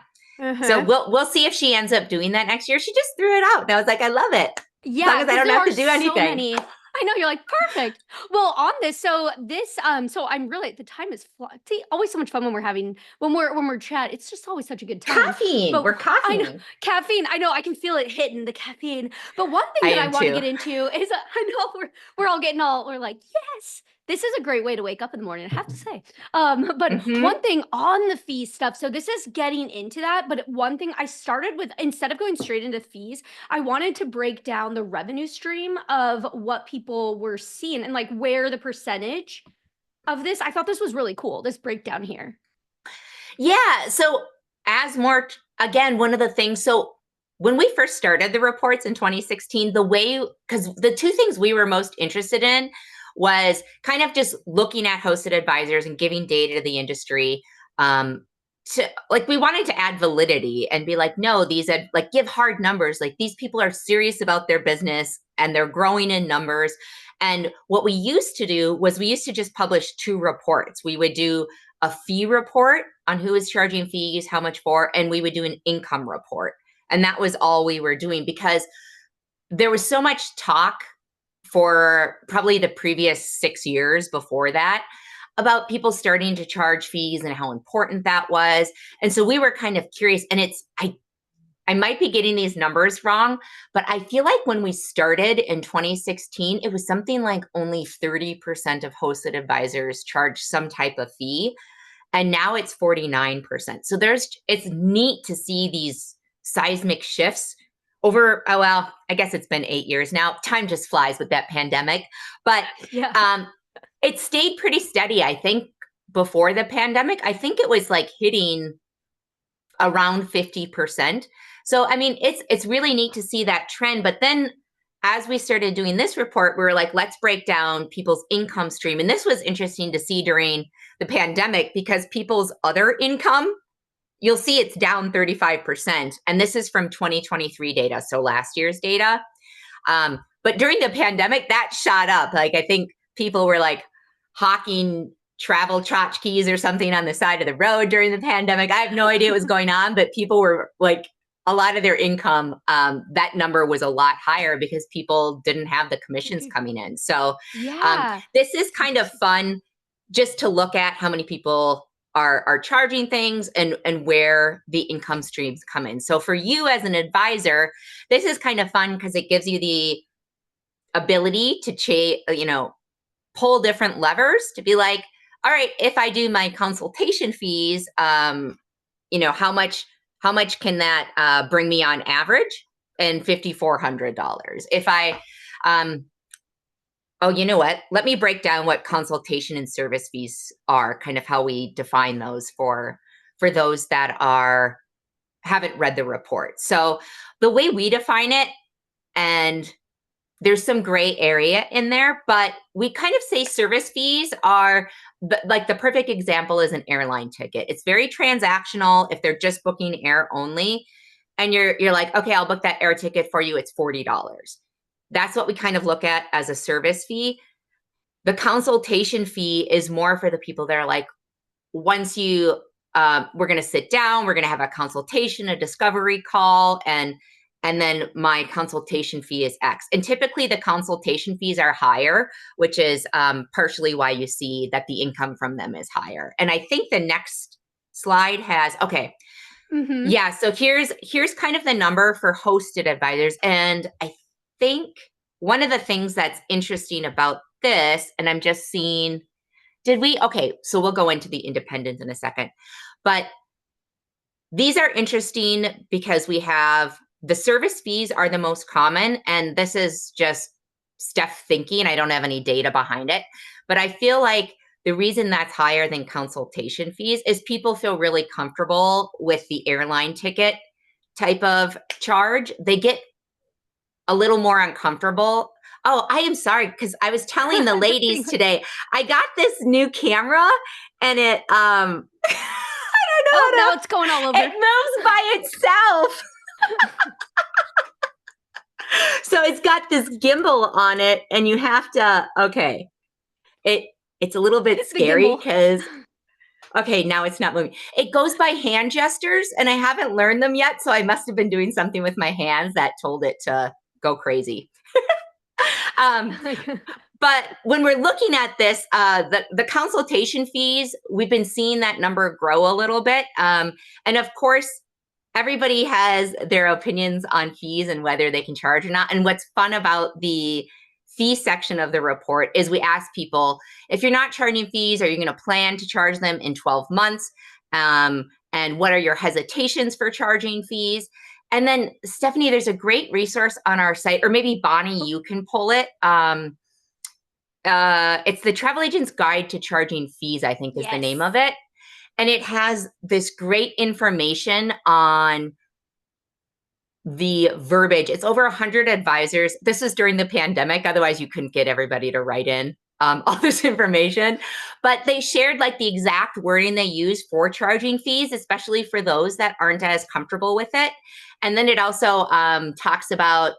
So we'll see if she ends up doing that next year. She just threw it out. And I was like, I love it. Yeah, as long as I don't have to do anything. So many. I know, you're like, perfect. Well, on this, so I'm really, the time is see, always so much fun when we're chat. It's just always such a good time. Caffeine. But we're caffeine. I know, caffeine. I know, I can feel it hitting the caffeine. But one thing that I want to get into is, I know we're all getting we're like, yes. This is a great way to wake up in the morning, I have to say. But one thing on the fee stuff, so this is getting into that, but one thing I started with, instead of going straight into fees, I wanted to break down the revenue stream of what people were seeing and like where the percentage of this, I thought this was really cool, this breakdown here. Yeah, so as more, again, one of the things, so when we first started the reports in 2016, the way, because the two things we were most interested in was kind of just looking at hosted advisors and giving data to the industry. To like, we wanted to add validity and be like, no, these like give hard numbers. Like these people are serious about their business and they're growing in numbers. And what we used to do was we used to just publish two reports. We would do a fee report on who is charging fees, how much for, and we would do an income report. And that was all we were doing because there was so much talk for probably the previous 6 years before that about people starting to charge fees and how important that was. And so we were kind of curious, and I might be getting these numbers wrong, but I feel like when we started in 2016, it was something like only 30% of hosted advisors charge some type of fee. And now it's 49%. So it's neat to see these seismic shifts over, oh, well, I guess it's been 8 years now. Time just flies with that pandemic. But yeah. It stayed pretty steady, I think, before the pandemic. I think it was like hitting around 50%. So, I mean, it's really neat to see that trend. But then as we started doing this report, we were like, let's break down people's income stream. And this was interesting to see during the pandemic because people's other income, you'll see it's down 35%. And this is from 2023 data, so last year's data. But during the pandemic, that shot up. Like, I think people were like hawking travel tchotchkes or something on the side of the road during the pandemic. I have no idea what was going on, but people were like, a lot of their income, that number was a lot higher because people didn't have the commissions coming in. So this is kind of fun just to look at how many people are charging things and where the income streams come in. So for you as an advisor, this is kind of fun because it gives you the ability to pull different levers to be like, all right, if I do my consultation fees, how much can that bring me on average? And $5,400. If I, you know what? Let me break down what consultation and service fees are, kind of how we define those for those that haven't read the report. So the way we define it, and there's some gray area in there, but we kind of say service fees are like the perfect example is an airline ticket. It's very transactional if they're just booking air only. And you're like, okay, I'll book that air ticket for you. It's $40. that's what we kind of look at as a service fee. The consultation fee is more for the people that are like, once you, we're going to sit down, we're going to have a consultation, a discovery call, and then my consultation fee is X. And typically the consultation fees are higher, which is partially why you see that the income from them is higher. And I think the next slide has, okay. Mm-hmm. Yeah, so here's kind of the number for hosted advisors. And I think one of the things that's interesting about this, and I'm just seeing, okay, so we'll go into the independents in a second, but these are interesting because we have the service fees are the most common, and this is just Steph thinking. I don't have any data behind it, but I feel like the reason that's higher than consultation fees is people feel really comfortable with the airline ticket type of charge. They get a little more uncomfortable. Oh, I am sorry, because I was telling the ladies today, I got this new camera and it, I don't know. Oh, now it's going all over. It moves by itself. So it's got this gimbal on it and you have to, okay. It's a little bit scary because, okay, now it's not moving. It goes by hand gestures and I haven't learned them yet. So I must have been doing something with my hands that told it to go crazy. But when we're looking at this, the consultation fees, we've been seeing that number grow a little bit. And of course, everybody has their opinions on fees and whether they can charge or not. And what's fun about the fee section of the report is we ask people, if you're not charging fees, are you going to plan to charge them in 12 months? And what are your hesitations for charging fees? And then, Stephanie, there's a great resource on our site, or maybe Bonnie, you can pull it. It's the Travel Agent's Guide to Charging Fees, I think is the name of it. And it has this great information on the verbiage. It's over 100 advisors. This is during the pandemic. Otherwise, you couldn't get everybody to write in all this information. But they shared like the exact wording they use for charging fees, especially for those that aren't as comfortable with it. And then it also talks about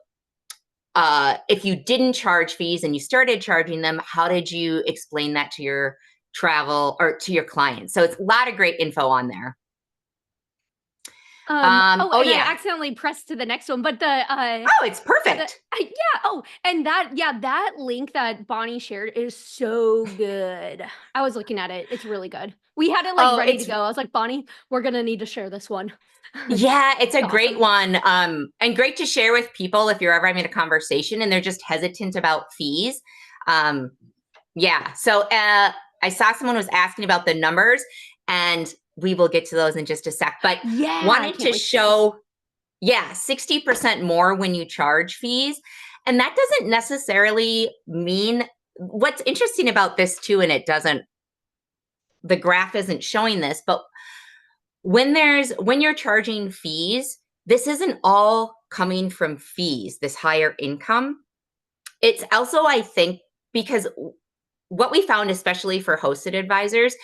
if you didn't charge fees and you started charging them, how did you explain that to your travel or to your clients? So it's a lot of great info on there. I accidentally pressed to the next one, but it's perfect. That link that Bonnie shared is so good. I was looking at it. It's really good. We had it ready to go. I was like, Bonnie, we're going to need to share this one. Yeah, it's a great one. And great to share with people if you're ever having a conversation and they're just hesitant about fees. So I saw someone was asking about the numbers, and we will get to those in just a sec, but wanted to show, 60% more when you charge fees. And that doesn't necessarily mean, what's interesting about this too, and the graph isn't showing this, but when you're charging fees, this isn't all coming from fees, this higher income. It's also, I think, because what we found, especially for hosted advisors,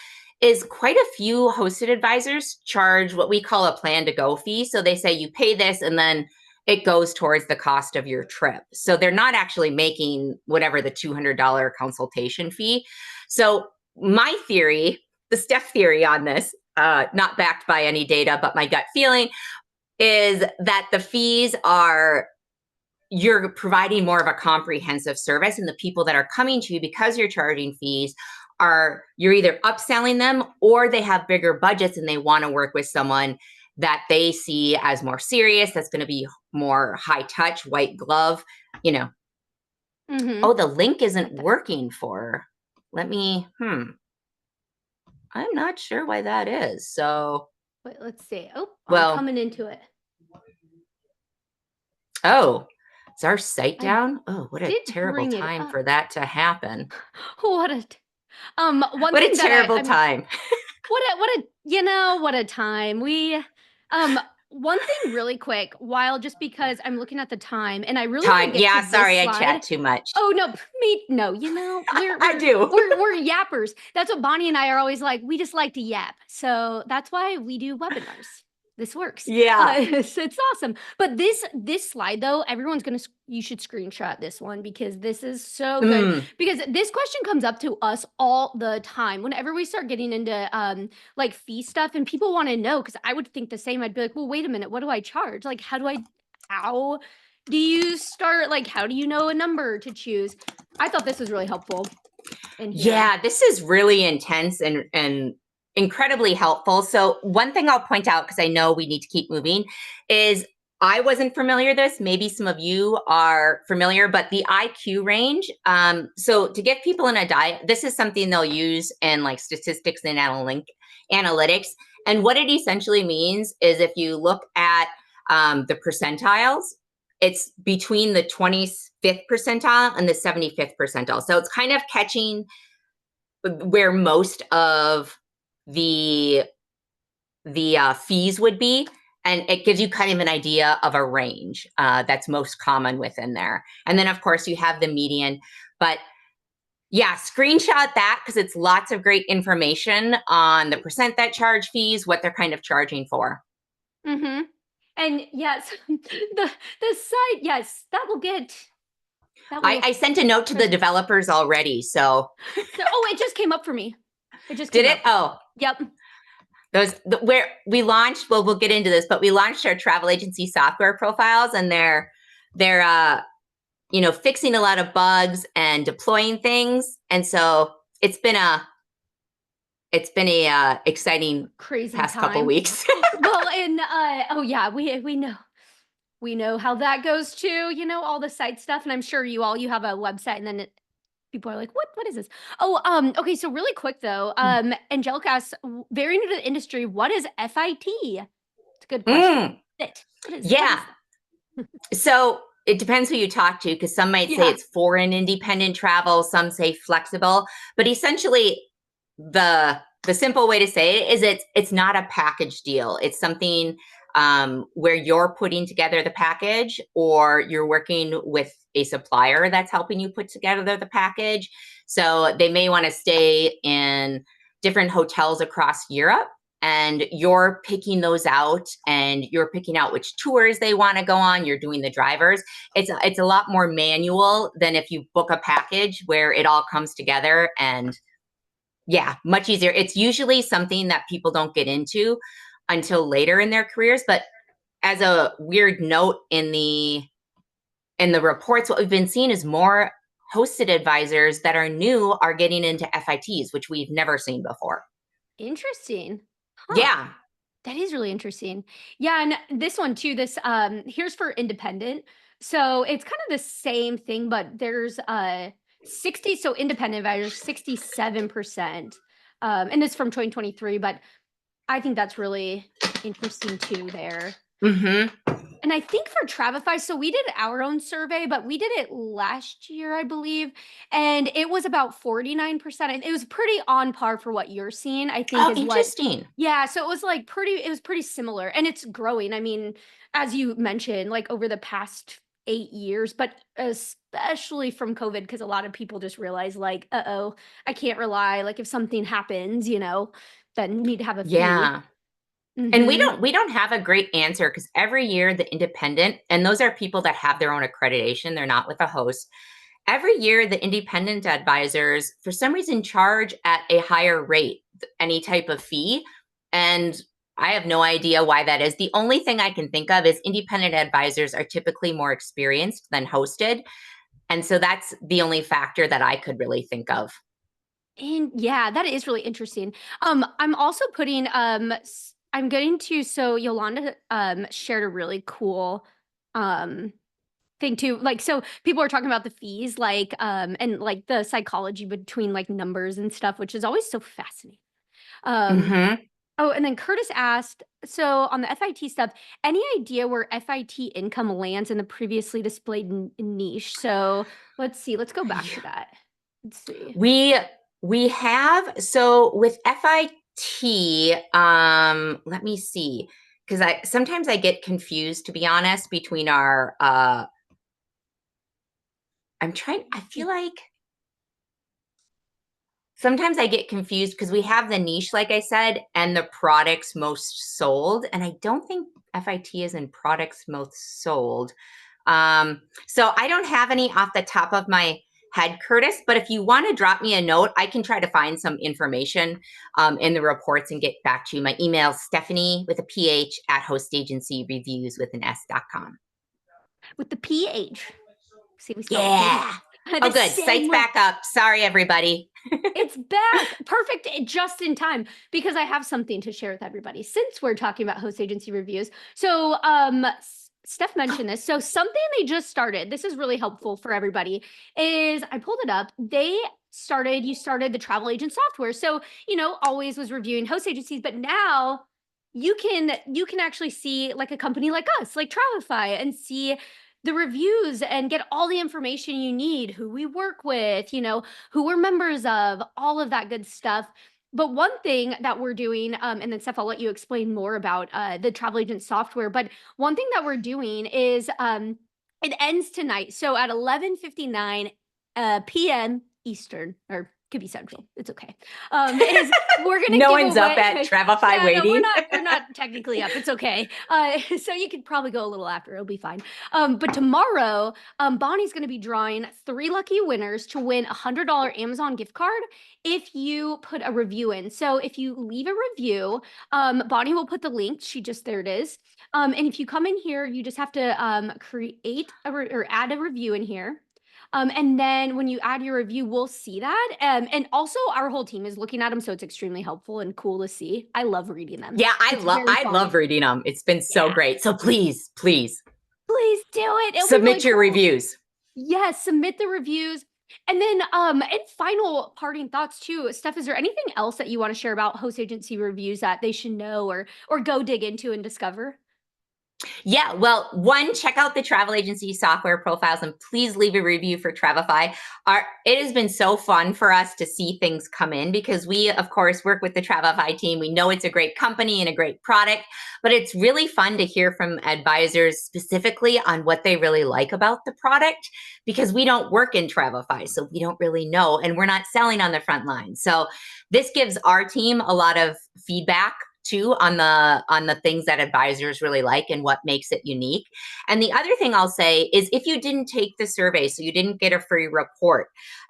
is quite a few hosted advisors charge what we call a plan to go fee. So they say you pay this and then it goes towards the cost of your trip. So they're not actually making whatever the $200 consultation fee. So my theory, the Steph theory on this, not backed by any data, but my gut feeling is that the fees you're providing more of a comprehensive service, and the people that are coming to you because you're charging fees you're either upselling them or they have bigger budgets and they want to work with someone that they see as more serious, that's going to be more high touch, white glove, Oh, the link isn't working I'm not sure why that is. So wait, let's see. I'm coming into it. Oh, is our site down? Oh, what a terrible time for that to happen. What a terrible time. What a time. One thing really quick, just because I'm looking at the time and I really want to get to sorry, this I chat too much. Oh no, I do. We're yappers. That's what Bonnie and I are always like. We just like to yap. So that's why we do webinars. This works. Yeah. So it's awesome. But this slide though, you should screenshot this one because this is so good. Because this question comes up to us all the time. Whenever we start getting into like fee stuff and people want to know, because I would think the same. I'd be like, well, wait a minute, what do I charge? Like, how do you start? Like, how do you know a number to choose? I thought this was really helpful in here. Yeah, this is really intense and incredibly helpful. So one thing I'll point out, because I know we need to keep moving, is I wasn't familiar with this. Maybe some of you are familiar, but the IQ range. So to get people in a diet, this is something they'll use in like statistics and analytics. And what it essentially means is if you look at the percentiles, it's between the 25th percentile and the 75th percentile. So it's kind of catching where most of the fees would be, and it gives you kind of an idea of a range that's most common within there. And then of course you have the median, but yeah, screenshot that because it's lots of great information on the percent that charge fees, what they're kind of charging for. Mm-hmm. And yes, the site, yes, that will get. I sent a note to the developers already, so. Oh, it just came up for me. It just did it? Oh, yep. Where we launched. Well, we'll get into this, but we launched our travel agency software profiles, and they're fixing a lot of bugs and deploying things, and so it's been a exciting crazy past time. couple weeks. Well, and oh yeah, we know how that goes too. All the site stuff, and I'm sure you have a website, and then people are like, what is this? Oh, okay. So really quick though, Angelica asks, very new to the industry, what is FIT? It's a good question. Yeah. So it depends who you talk to, because some might say it's foreign independent travel, some say flexible, but essentially the simple way to say it is it's not a package deal. It's something where you're putting together the package, or you're working with a supplier that's helping you put together the package. So they may want to stay in different hotels across Europe, and you're picking those out, and you're picking out which tours they want to go on. You're doing the drivers. It's a lot more manual than if you book a package where it all comes together, and yeah, much easier. It's usually something that people don't get into until later in their careers. But as a weird note in the reports, what we've been seeing is more hosted advisors that are new are getting into FITs, which we've never seen before. Interesting. Huh. Yeah. That is really interesting. Yeah, and this one too, here's for independent. So it's kind of the same thing, but there's 60, so independent advisors, 67%. And this is from 2023, but I think that's really interesting too there. Mm-hmm. And I think for Travefy, so we did our own survey, but we did it last year, I believe, and it was about 49%. It was pretty on par for what you're seeing, I think. Oh, interesting. Yeah, so it was pretty similar, and it's growing. I mean, as you mentioned, like over the past 8 years, but especially from COVID, because a lot of people just realize like, uh-oh, I can't rely. Like if something happens, then need to have a fee. Yeah. And we don't have a great answer, because every year the independent, and those are people that have their own accreditation, they're not with a host. Every year the independent advisors, for some reason, charge at a higher rate, any type of fee. And I have no idea why that is. The only thing I can think of is independent advisors are typically more experienced than hosted. And so that's the only factor that I could really think of. And yeah, that is really interesting. I'm also putting I'm going to, so Yolanda shared a really cool thing too. Like, so people are talking about the fees, like and like the psychology between like numbers and stuff, which is always so fascinating. Oh, and then Curtis asked, so on the FIT stuff, any idea where FIT income lands in the previously displayed niche? So let's see, let's go back to that. Let's see. We have, so with FIT, let me see, because sometimes I get confused, to be honest, between our I feel like sometimes I get confused because we have the niche, like I said, and the products most sold. And I don't think FIT is in products most sold. So I don't have any off the top of my head, Curtis, but if you want to drop me a note, I can try to find some information in the reports and get back to you. My email is Stephanie with a PH at hostagencyreviews with an S.com. With the PH. See, we spelled Yeah. it. Oh, good. Site's back up. Sorry, everybody. It's back. Perfect. Just in time, because I have something to share with everybody since we're talking about host agency reviews. So, Steph mentioned this. So something they just started, this is really helpful for everybody, is I pulled it up. You started the travel agent software. So, always was reviewing host agencies, but now you can actually see like a company like us, like Travify, and see the reviews and get all the information you need, who we work with, who we're members of, all of that good stuff. But one thing that we're doing, and then Steph, I'll let you explain more about the travel agent software. But one thing that we're doing is it ends tonight. So at 11:59 p.m. Eastern, or could be Central. It's okay. We're gonna no give one's away, up at Travify yeah, waiting. No, we're not technically up. It's okay. So you could probably go a little after. It'll be fine. But tomorrow, Bonnie's going to be drawing 3 lucky winners to win a $100 Amazon gift card if you put a review in. So if you leave a review, Bonnie will put the link. There it is. And if you come in here, you just have to create or add a review in here. And then when you add your review, we'll see that. And also our whole team is looking at them. So it's extremely helpful and cool to see. I love reading them. Yeah, I fun. love reading them. It's been so great. So please do it. It'll submit really your cool. reviews. Yes, submit the reviews. And then and final parting thoughts too. Steph, is there anything else that you want to share about host agency reviews that they should know or go dig into and discover? Yeah, well, one, check out the travel agency software profiles and please leave a review for Travify. It has been so fun for us to see things come in because we, of course, work with the Travify team. We know it's a great company and a great product, but it's really fun to hear from advisors specifically on what they really like about the product because we don't work in Travify, so we don't really know, and we're not selling on the front line. So this gives our team a lot of feedback too on the things that advisors really like and what makes it unique. And the other thing I'll say is if you didn't take the survey, so you didn't get a free report,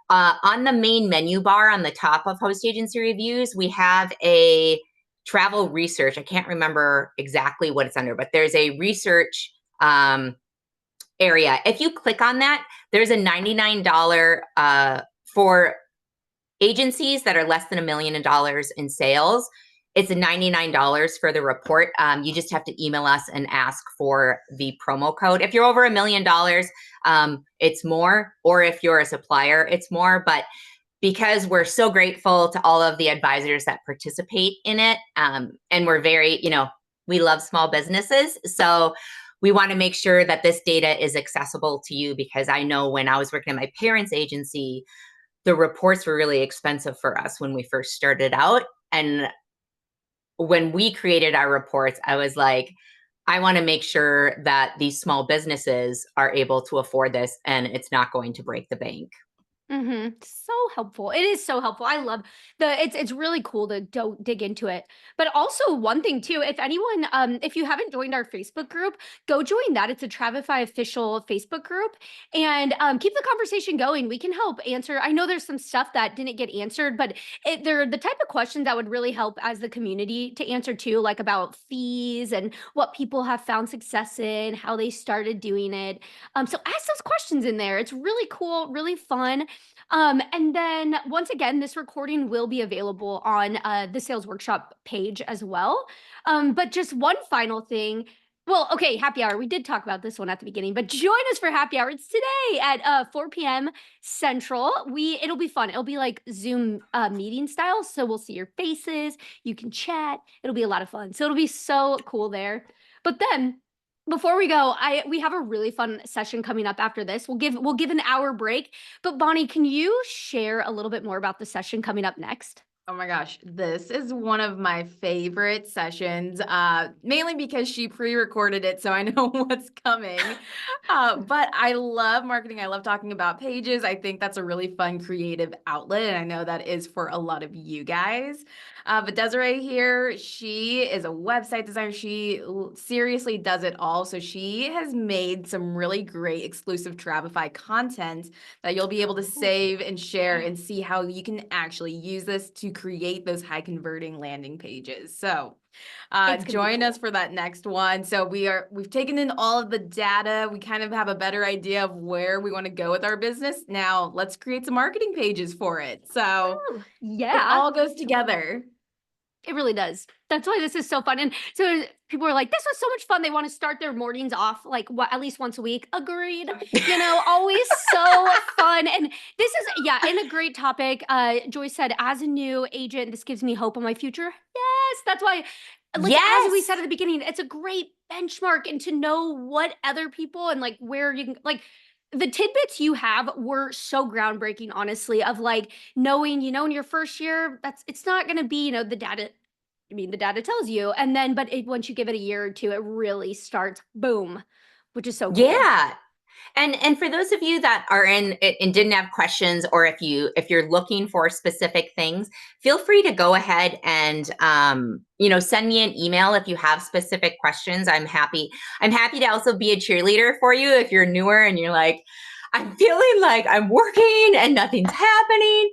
on the main menu bar on the top of host agency reviews, we have a travel research. I can't remember exactly what it's under, but there's a research area. If you click on that, there's a $99 for agencies that are less than $1 million in sales. It's a $99 for the report. You just have to email us and ask for the promo code. If you're over $1 million, it's more, or if you're a supplier, it's more. But because we're so grateful to all of the advisors that participate in it, and we're very, we love small businesses. So we want to make sure that this data is accessible to you because I know when I was working at my parents' agency, the reports were really expensive for us when we first started out. And when we created our reports, I was like, I want to make sure that these small businesses are able to afford this and it's not going to break the bank. So helpful. It is so helpful. I love it's really cool to dig into it. But also one thing too, if anyone, if you haven't joined our Facebook group, go join that. It's a Travify official Facebook group and keep the conversation going. We can help answer. I know there's some stuff that didn't get answered, but they're the type of questions that would really help as the community to answer too, like about fees and what people have found success in, how they started doing it. So ask those questions in there. It's really cool, really fun. And then once again, this recording will be available on the sales workshop page as well. But just one final thing. Well, okay, happy hour. We did talk about this one at the beginning, but join us for happy hour. It's today at 4 p.m. Central. It'll be fun. It'll be like Zoom meeting style. So we'll see your faces. You can chat. It'll be a lot of fun. So it'll be so cool there. But then before we go, we have a really fun session coming up after this. We'll give an hour break. But Bonnie, can you share a little bit more about the session coming up next? Oh my gosh, this is one of my favorite sessions, mainly because she pre-recorded it, so I know what's coming. But I love marketing. I love talking about pages. I think that's a really fun creative outlet, and I know that is for a lot of you guys. But Desiree here, she is a website designer. She seriously does it all. So she has made some really great exclusive Travefy content that you'll be able to save and share and see how you can actually use this to create those high converting landing pages. So join us for that next one. So we've taken in all of the data. We kind of have a better idea of where we want to go with our business. Now let's create some marketing pages for it. So Oh, it yeah. all goes together. It really does. That's why this is so fun. And so people are like, this was so much fun. They want to start their mornings off like at least once a week. Agreed. Always so fun. And this is, and a great topic. Joyce said, as a new agent, this gives me hope on my future. Yes, that's why, like, as we said at the beginning, it's a great benchmark and to know what other people and like where you can, like, the tidbits you have were so groundbreaking, honestly, of like knowing, in your first year, it's not going to be, the data. I mean, the data tells you, and then, but once you give it a year or two, it really starts boom, which is so cool. Yeah. And for those of you that are in and didn't have questions, or if you're looking for specific things, feel free to go ahead and send me an email if you have specific questions. I'm happy to also be a cheerleader for you if you're newer and you're like, I'm feeling like I'm working and nothing's happening,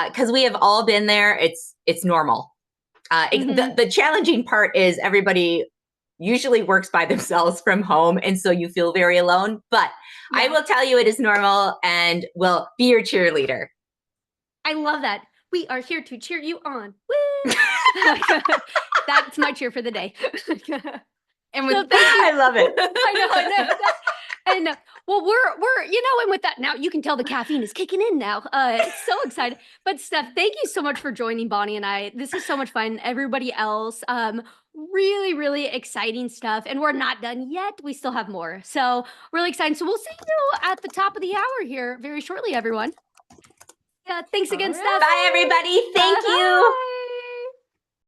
because we have all been there. It's normal. The challenging part is everybody usually works by themselves from home, and so you feel very alone. But I will tell you it is normal, and will be your cheerleader. I love that. We are here to cheer you on. Woo! That's my cheer for the day. And with I love it. I know. And well, we're and with that now, you can tell the caffeine is kicking in now. It's so excited. But Steph, thank you so much for joining Bonnie and I. This is so much fun. Everybody else, really, really exciting stuff. And we're not done yet. We still have more. So really exciting. So we'll see you at the top of the hour here very shortly, everyone. Yeah, thanks again, Steph. Bye, everybody. Thank you.